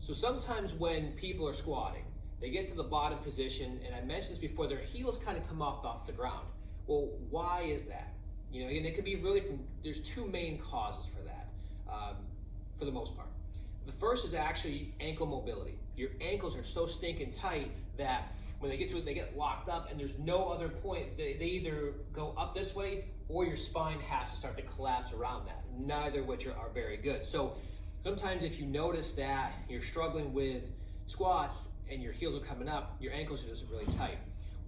So sometimes when people are squatting, they get to the bottom position, and I mentioned this before, their heels kind of come up off the ground. Well, why is that? You know, and it could be really there's two main causes for that, for the most part. The first is actually ankle mobility. Your ankles are so stinking tight that when they get to it, they get locked up, and there's no other point. They either go up this way, or your spine has to start to collapse around that, neither of which are very good. So sometimes if you notice that you're struggling with squats and your heels are coming up, your ankles are just really tight.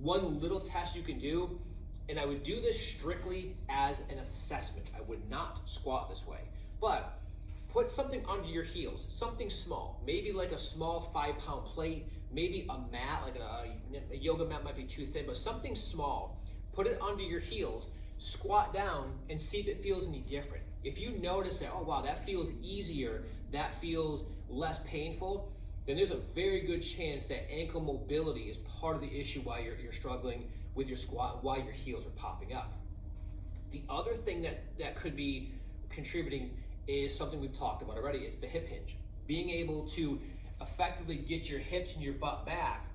One little test you can do, and I would do this strictly as an assessment. I would not squat this way, but put something under your heels, something small, maybe like a small 5-pound plate, maybe a mat, like a yoga mat might be too thin, but something small. Put it under your heels, squat down, and see if it feels any different. If you notice that, oh wow, that feels easier, that feels less painful, then there's a very good chance that ankle mobility is part of the issue why you're struggling with your squat and why your heels are popping up. The other thing that could be contributing is something we've talked about already. It's the hip hinge. Being able to effectively get your hips and your butt back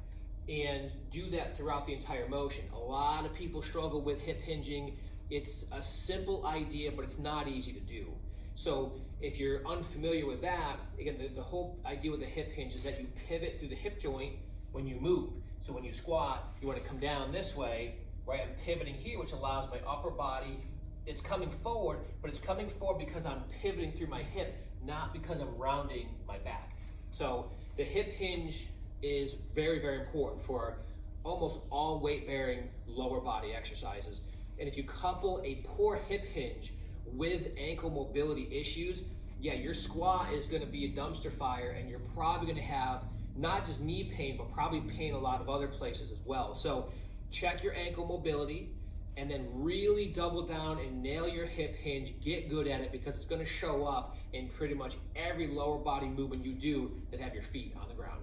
and do that throughout the entire motion. A lot of people struggle with hip hinging. It's a simple idea, but it's not easy to do. So if you're unfamiliar with that, again, the whole idea with the hip hinge is that you pivot through the hip joint when you move. So when you squat, you want to come down this way, right? I'm pivoting here, which allows my upper body, it's coming forward, but it's coming forward because I'm pivoting through my hip, not because I'm rounding my back. So the hip hinge is very, very important for almost all weight-bearing lower body exercises. And if you couple a poor hip hinge with ankle mobility issues, yeah, your squat is going to be a dumpster fire, and you're probably going to have not just knee pain, but probably pain a lot of other places as well. So check your ankle mobility, and then really double down and nail your hip hinge. Get good at it, because it's going to show up in pretty much every lower body movement you do that have your feet on the ground.